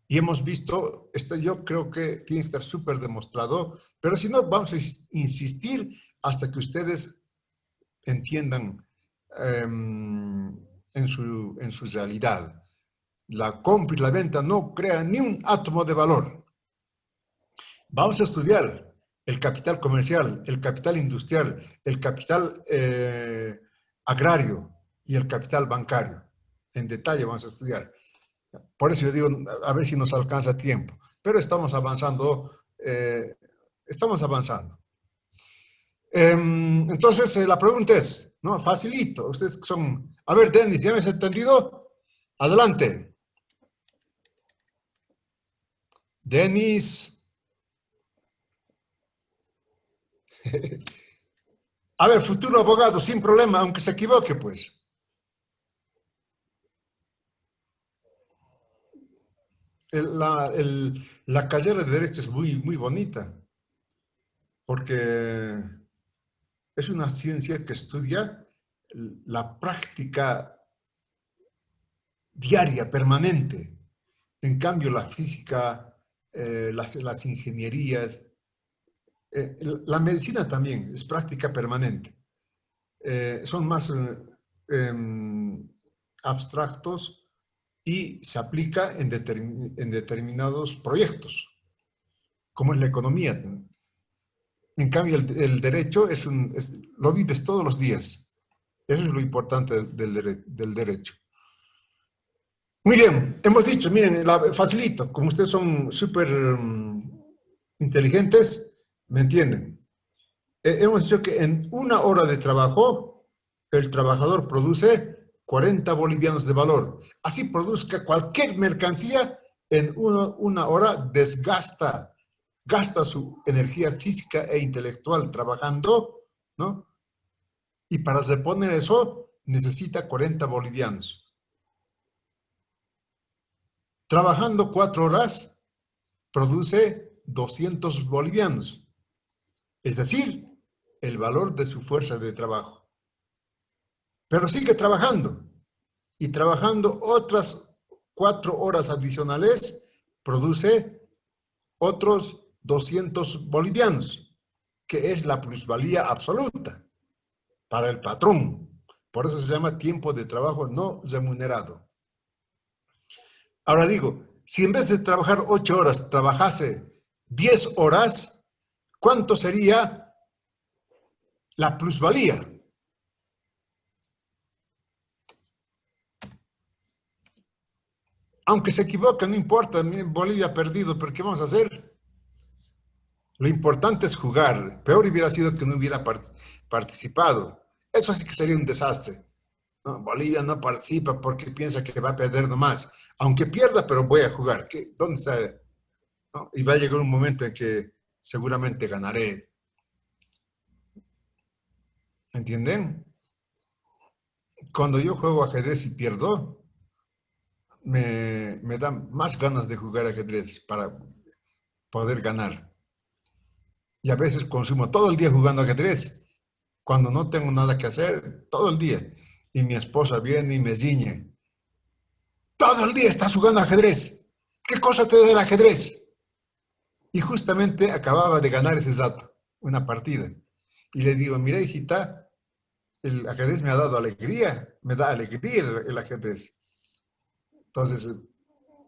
Y hemos visto, esto yo creo que tiene que estar súper demostrado, pero si no, vamos a insistir hasta que ustedes entiendan en su realidad. La compra y la venta no crean ni un átomo de valor. Vamos a estudiar el capital comercial, el capital industrial, el capital agrario y el capital bancario. En detalle vamos a estudiar. Por eso yo digo, a ver si nos alcanza tiempo. Pero estamos avanzando, entonces, la pregunta es, ¿no? Facilito. Ustedes son... A ver, Denis, ¿ya me has entendido? Adelante. Denis. A ver, futuro abogado, sin problema, aunque se equivoque, pues. La carrera de Derecho es muy, muy bonita, porque es una ciencia que estudia la práctica diaria, permanente. En cambio, la física, las ingenierías, la medicina también es práctica permanente. Son más abstractos y se aplica en determinados proyectos, como es la economía. En cambio, el derecho lo vives todos los días. Eso es lo importante del derecho. Muy bien, hemos dicho, miren, facilito, como ustedes son súper inteligentes, ¿me entienden? Hemos dicho que en 1 hora de trabajo, el trabajador produce 40 bolivianos de valor. Así produzca cualquier mercancía, en una hora gasta su energía física e intelectual trabajando, ¿no? Y para reponer eso, necesita 40 bolivianos. Trabajando 4 horas, produce 200 bolivianos. Es decir, el valor de su fuerza de trabajo. Pero sigue trabajando. Y trabajando otras 4 horas adicionales, produce otros 200 bolivianos, que es la plusvalía absoluta para el patrón. Por eso se llama tiempo de trabajo no remunerado. Ahora digo, si en vez de trabajar 8 horas, trabajase 10 horas, ¿cuánto sería la plusvalía? Aunque se equivoca, no importa, Bolivia ha perdido, pero ¿qué vamos a hacer? Lo importante es jugar. Peor hubiera sido que no hubiera participado. Eso sí que sería un desastre. ¿No? Bolivia no participa porque piensa que va a perder nomás. Aunque pierda, pero voy a jugar. ¿Dónde está? ¿No? Y va a llegar un momento en que seguramente ganaré. ¿Entienden? Cuando yo juego ajedrez y pierdo, me dan más ganas de jugar ajedrez para poder ganar. Y a veces consumo todo el día jugando ajedrez, cuando no tengo nada que hacer, todo el día. Y mi esposa viene y me ciñe. Todo el día estás jugando ajedrez. ¿Qué cosa te da el ajedrez? Y justamente acababa de ganar ese rato, una partida. Y le digo, mira, hijita, el ajedrez me ha dado alegría, me da alegría el ajedrez. Entonces,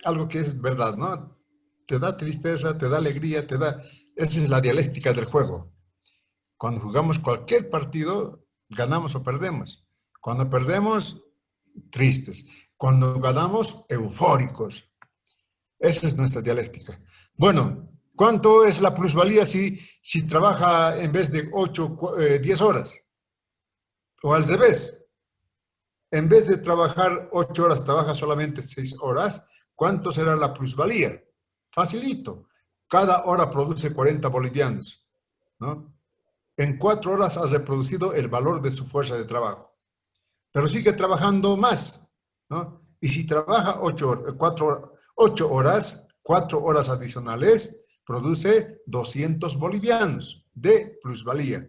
algo que es verdad, ¿no? Te da tristeza, te da alegría, esa es la dialéctica del juego. Cuando jugamos cualquier partido, ganamos o perdemos. Cuando perdemos, tristes. Cuando ganamos, eufóricos. Esa es nuestra dialéctica. Bueno, ¿cuánto es la plusvalía si trabaja en vez de 10 horas? O al revés, en vez de trabajar 8 horas, trabaja solamente 6 horas, ¿cuánto será la plusvalía? Facilito. Cada hora produce 40 bolivianos, ¿no? En 4 horas has reproducido el valor de su fuerza de trabajo. Pero sigue trabajando más, ¿no? Y si trabaja 8 horas, 4 horas adicionales, produce 200 bolivianos de plusvalía.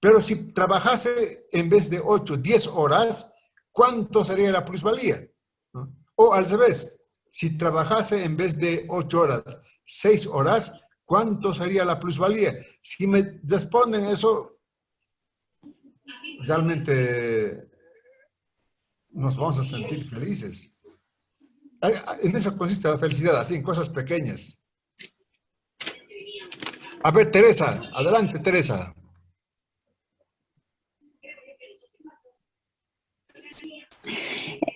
Pero si trabajase en vez de 8, 10 horas, ¿cuánto sería la plusvalía? ¿No? O al revés, si trabajase en vez de 8 horas, 6 horas, ¿cuánto sería la plusvalía? Si me responden eso, realmente nos vamos a sentir felices. En eso consiste la felicidad, así en cosas pequeñas. A ver, Teresa, adelante, Teresa.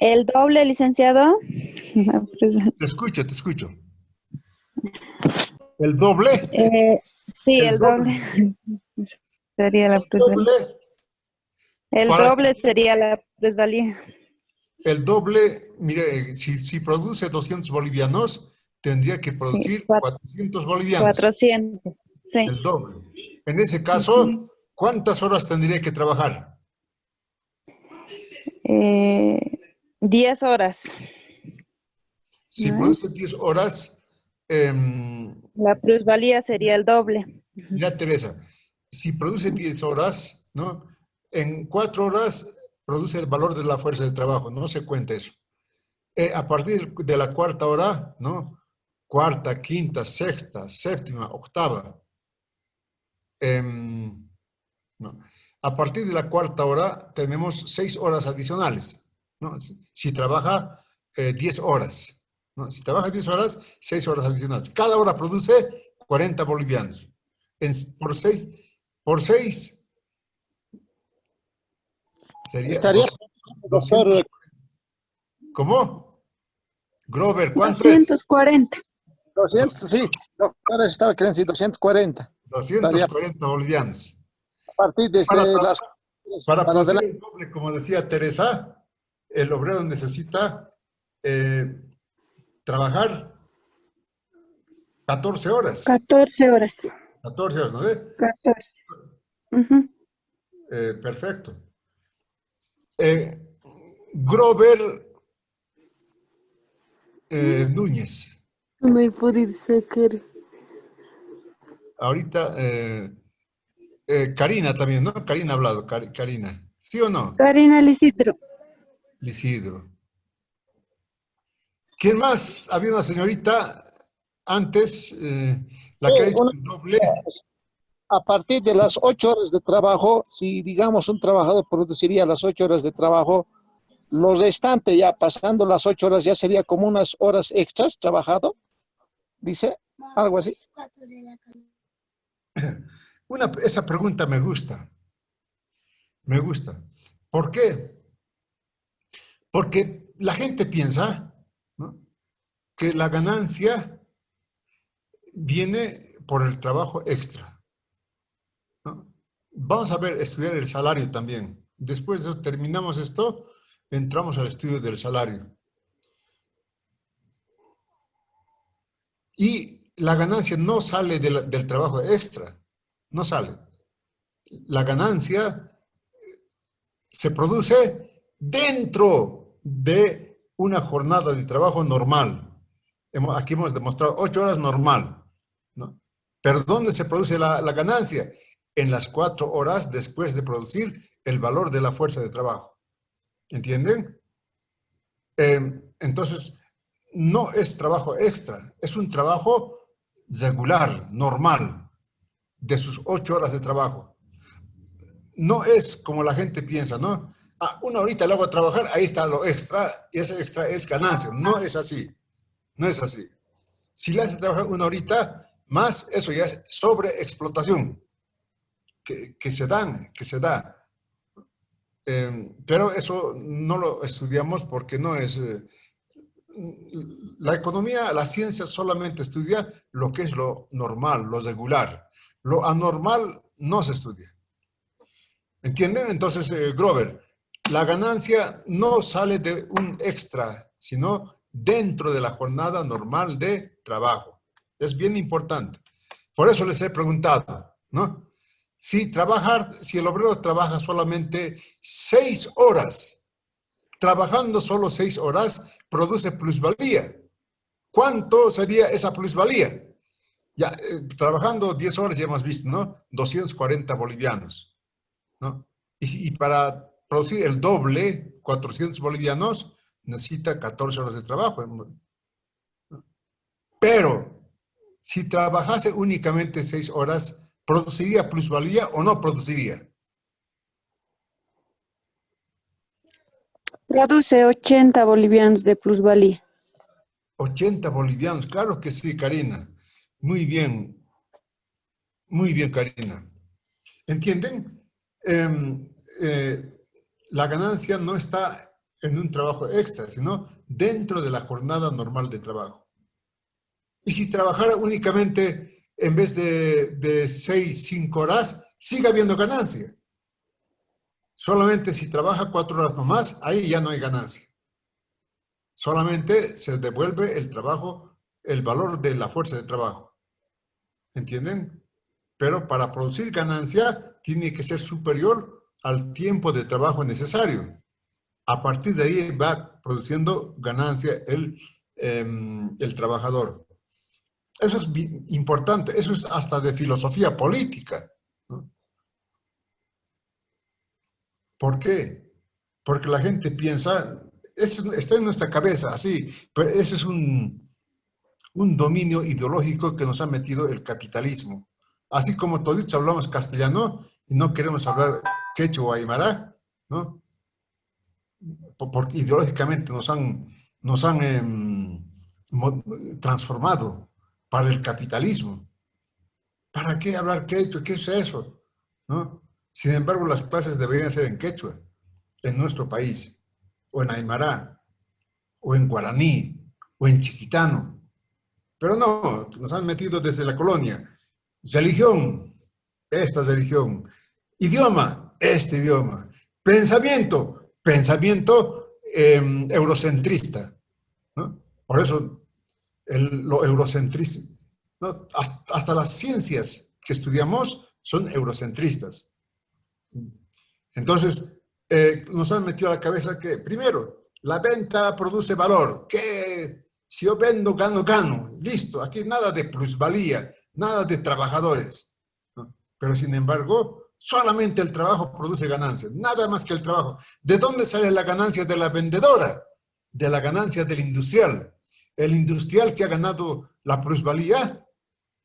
El doble, licenciado. Te escucho, te escucho. ¿El doble? Sí, El el doble sería la El plusvalía. doble, El para doble sería la plusvalía. el doble, mire, si produce 200 bolivianos, tendría que Sí, producir 400 bolivianos, 400. Sí. el doble. En ese Ujú. caso, ¿cuántas horas tendría que trabajar? 10 horas. Si ¿No? produce 10 horas, La plusvalía sería el doble. mira, Teresa, si produce 10 horas, ¿no? En 4 horas produce el valor de la fuerza de trabajo, no se cuenta eso. A partir de la cuarta hora, ¿no? Cuarta, quinta, sexta, séptima, octava. No. A partir de la cuarta hora tenemos 6 horas adicionales, ¿no? Si trabaja 10 horas, ¿no? Si trabaja 10 horas, 6 horas adicionales. Cada hora produce 40 bolivianos. Por 6 sería Estaría, doctor, 200. ¿Cómo? Grover, ¿cuánto es? 240. 200, sí, doctor, estaba queriendo decir 240. Estaría 240 bolivianos. a partir Para, desde las para para producir adelante. el doble, como decía Teresa, el obrero necesita trabajar 14 horas. 14 horas. 14 horas, ¿no ve? 14. Ujú. Perfecto. Grover Núñez. No hay poder sacar. Ahorita, Karina también, ¿no? Karina ha hablado, Karina. ¿Sí o no? Karina Licidro. Lisidro. ¿Quién más? Había una señorita antes, la que ha dicho el doble. A partir de las 8 horas de trabajo, si digamos un trabajador produciría las 8 horas de trabajo, lo restante ya pasando las 8 horas ya sería como unas horas extras trabajado, dice, algo así. Esa pregunta me gusta. Me gusta. ¿Por qué? Porque la gente piensa, ¿no?, que la ganancia viene por el trabajo extra, ¿no? Vamos a ver, estudiar el salario también. Después de eso, terminamos esto, entramos al estudio del salario. Y la ganancia no sale del trabajo extra, no sale. La ganancia se produce dentro de una jornada de trabajo normal. Aquí hemos demostrado 8 horas normal, ¿no? Pero ¿dónde se produce la ganancia? En las 4 horas después de producir el valor de la fuerza de trabajo. ¿Entienden? Entonces, no es trabajo extra, es un trabajo regular, normal, de sus 8 horas de trabajo. No es como la gente piensa, ¿no? Una horita le hago trabajar, ahí está lo extra, y ese extra es ganancia. No es así, no es así. Si le hace trabajar una horita más, eso ya es sobreexplotación, que se da. Pero eso no lo estudiamos porque no es la economía, la ciencia solamente estudia lo que es lo normal, lo regular. Lo anormal no se estudia. ¿Entienden? Entonces, Grover, la ganancia no sale de un extra, sino dentro de la jornada normal de trabajo. Es bien importante. Por eso les he preguntado, ¿no? Si el obrero trabaja solamente 6 horas, trabajando solo 6 horas, produce plusvalía. ¿Cuánto sería esa plusvalía? Ya, trabajando 10 horas ya hemos visto, ¿no? 240 bolivianos, ¿no? Y para producir el doble, 400 bolivianos, necesita 14 horas de trabajo. Pero, si trabajase únicamente 6 horas, ¿produciría plusvalía o no produciría? Produce 80 bolivianos de plusvalía. 80 bolivianos, claro que sí, Karina. Muy bien, Karina. ¿Entienden? La ganancia no está en un trabajo extra, sino dentro de la jornada normal de trabajo. Y si trabajara únicamente, en vez de 6, 5 horas, sigue habiendo ganancia. Solamente si trabaja 4 horas nomás, ahí ya no hay ganancia. Solamente se devuelve el trabajo, el valor de la fuerza de trabajo. ¿Entienden? Pero para producir ganancia tiene que ser superior al tiempo de trabajo necesario. A partir de ahí va produciendo ganancia el trabajador. Eso es importante, eso es hasta de filosofía política, ¿no? ¿Por qué? Porque la gente piensa, está en nuestra cabeza, así, pero ese es un dominio ideológico que nos ha metido el capitalismo. Así como todos hablamos castellano y no queremos hablar quechua o aymara, ¿no? Porque ideológicamente nos han transformado para el capitalismo. ¿Para qué hablar quechua? ¿Qué es eso? ¿No? Sin embargo, las clases deberían ser en quechua, en nuestro país, o en aymara, o en guaraní, o en chiquitano. Pero no, nos han metido desde la colonia. Religión, esta es religión. Idioma, este idioma. Pensamiento, eurocentrista, ¿no? Por eso lo eurocentrista, ¿no? Hasta las ciencias que estudiamos son eurocentristas. Entonces, nos han metido a la cabeza que, primero, la venta produce valor, que si yo vendo, gano. Listo, aquí nada de plusvalía, nada de trabajadores, ¿no? Pero sin embargo, solamente el trabajo produce ganancias, nada más que el trabajo. ¿De dónde sale la ganancia de la vendedora? De la ganancia del industrial. El industrial que ha ganado la plusvalía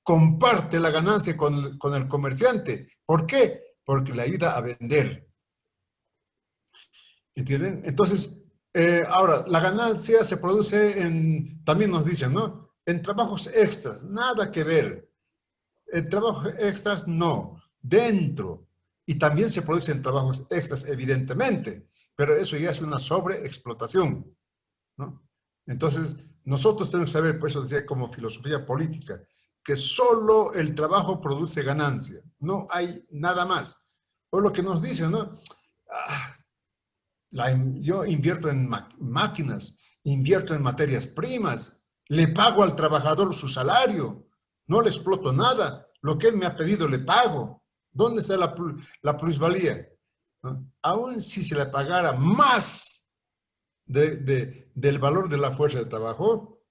comparte la ganancia con el comerciante. ¿Por qué? Porque le ayuda a vender. ¿Entienden? Entonces, ahora, la ganancia se produce también nos dicen, ¿no? En trabajos extras, nada que ver. En trabajos extras, no. Dentro. Y también se produce en trabajos extras, evidentemente. Pero eso ya es una sobreexplotación, ¿no? Entonces, nosotros tenemos que saber, por eso decía como filosofía política, que solo el trabajo produce ganancia. No hay nada más. O lo que nos dicen, ¿no? Yo invierto en máquinas, invierto en materias primas, le pago al trabajador su salario, no le exploto nada, lo que él me ha pedido le pago. ¿Dónde está la plusvalía? ¿No? Aún si se le pagara más del valor de la fuerza de trabajo,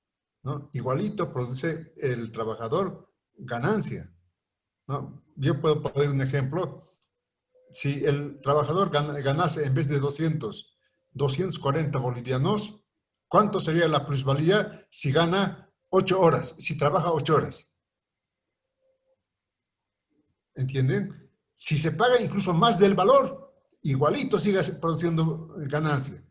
¿no? Igualito produce el trabajador ganancia, ¿no? Yo puedo poner un ejemplo. Si el trabajador ganase en vez de 240 bolivianos, ¿cuánto sería la plusvalía si gana 8 horas, si trabaja 8 horas? ¿Entienden? Si se paga incluso más del valor, igualito sigue produciendo ganancia.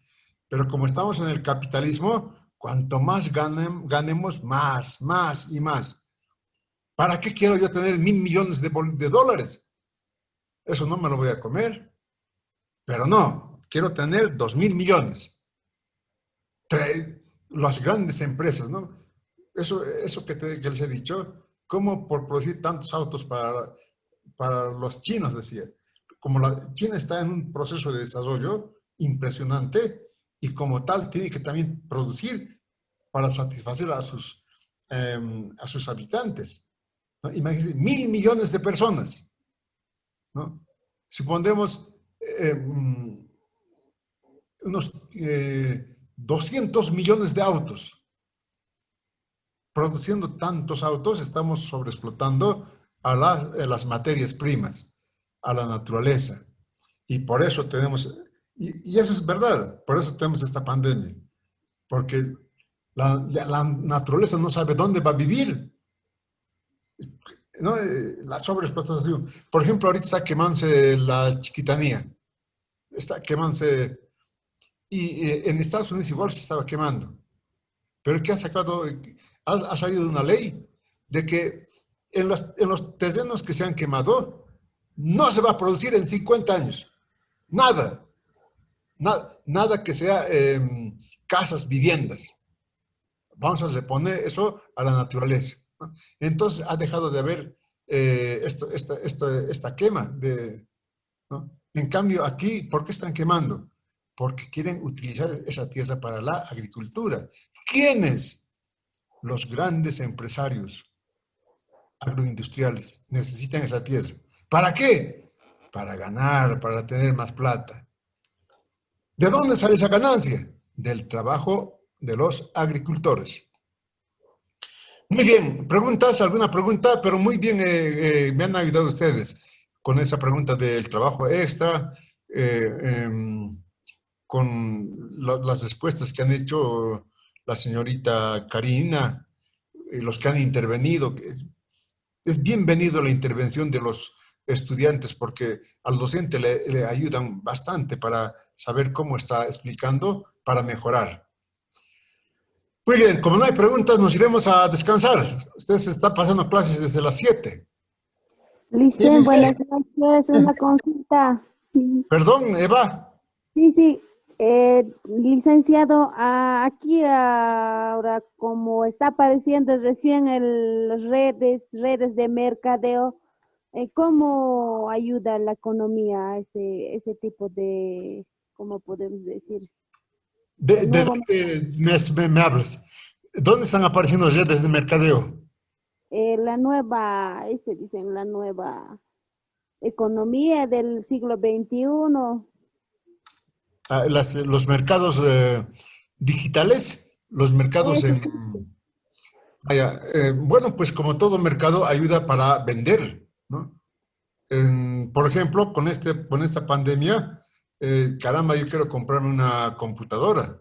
Pero como estamos en el capitalismo, cuanto más ganemos, más y más. ¿Para qué quiero yo tener 1.000 millones de dólares? Eso no me lo voy a comer. Pero no, quiero tener 2.000 millones. las grandes empresas, ¿no? Eso que les he dicho, como por producir tantos autos para los chinos, decía. Como China está en un proceso de desarrollo impresionante y como tal tiene que también producir para satisfacer a sus habitantes, ¿no? Imagínense, 1.000 millones de personas, ¿no? Supondremos unos 200 millones de autos. Produciendo tantos autos, estamos sobreexplotando a las materias primas, a la naturaleza. Y por eso tenemos, y eso es verdad, por eso tenemos esta pandemia. Porque la naturaleza no sabe dónde va a vivir, ¿no? La sobreexplotación. Por ejemplo, ahorita está quemándose la Chiquitanía. Está quemándose. Y en Estados Unidos igual se estaba quemando. Pero ¿qué ha sacado? Ha salido una ley de que en los terrenos que se han quemado no se va a producir en 50 años. Nada. Nada que sea casas, viviendas. Vamos a reponer eso a la naturaleza, ¿no? Entonces ha dejado de haber esta quema. ¿No? En cambio aquí, ¿por qué están quemando? Porque quieren utilizar esa tierra para la agricultura. ¿Quiénes? Los grandes empresarios agroindustriales necesitan esa tierra. ¿Para qué? Para ganar, para tener más plata. ¿De dónde sale esa ganancia? Del trabajo de los agricultores. Muy bien, ¿preguntas? ¿Alguna pregunta? Pero muy bien, me han ayudado ustedes con esa pregunta del trabajo extra, con las respuestas que han hecho la señorita Karina, los que han intervenido. Es bienvenido la intervención de los estudiantes porque al docente le ayudan bastante para saber cómo está explicando para mejorar. Muy bien, como no hay preguntas, nos iremos a descansar. Ustedes están pasando clases desde las 7. Licen, buenas noches, una consulta. Perdón, Eva. Sí, licenciado, aquí ahora como está apareciendo recién las redes de mercadeo, ¿cómo ayuda la economía a ese tipo de, cómo podemos decir? ¿De dónde me hablas? ¿Dónde están apareciendo las redes de mercadeo? La nueva economía del siglo XXI. Los mercados digitales, los mercados bueno, pues como todo mercado ayuda para vender, ¿no? Por ejemplo, con esta pandemia, caramba, yo quiero comprarme una computadora,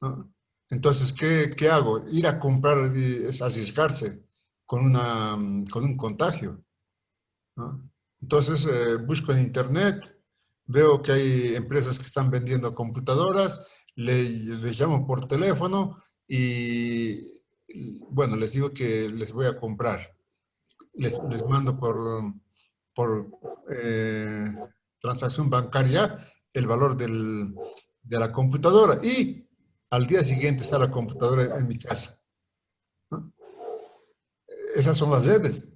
¿no? Entonces, ¿qué hago? Ir a comprar es arriesgarse con un contagio, ¿no? Entonces, busco en internet, veo que hay empresas que están vendiendo computadoras, les llamo por teléfono y, bueno, les digo que les voy a comprar. Les mando por transacción bancaria el valor de la computadora y al día siguiente está la computadora en mi casa, ¿no? Esas son las redes,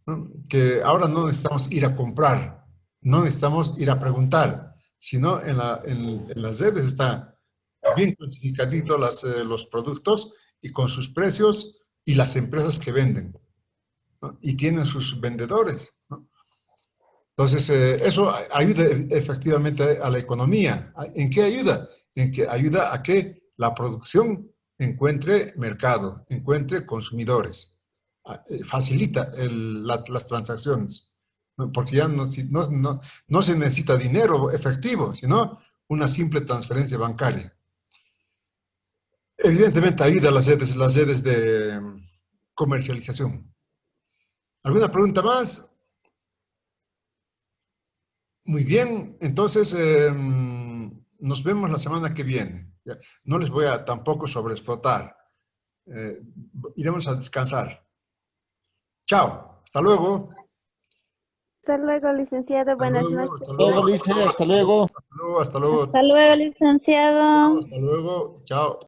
¿no? Que ahora no necesitamos ir a comprar, no necesitamos ir a preguntar, sino en las redes está bien clasificadito los productos y con sus precios y las empresas que venden, ¿no? Y tienen sus vendedores, ¿no? Entonces, eso ayuda efectivamente a la economía. ¿En qué ayuda? En que ayuda a que la producción encuentre mercado, encuentre consumidores. Facilita las transacciones, ¿no? Porque ya no se necesita dinero efectivo, sino una simple transferencia bancaria. Evidentemente ayuda a las redes de comercialización. ¿Alguna pregunta más? Muy bien, entonces nos vemos la semana que viene. ¿Ya? No les voy a tampoco sobreexplotar. Iremos a descansar. Chao, hasta luego. Hasta luego, licenciado. Buenas noches. Hasta luego, Hasta luego. hasta luego. Hasta luego, licenciado. Hasta luego, chao.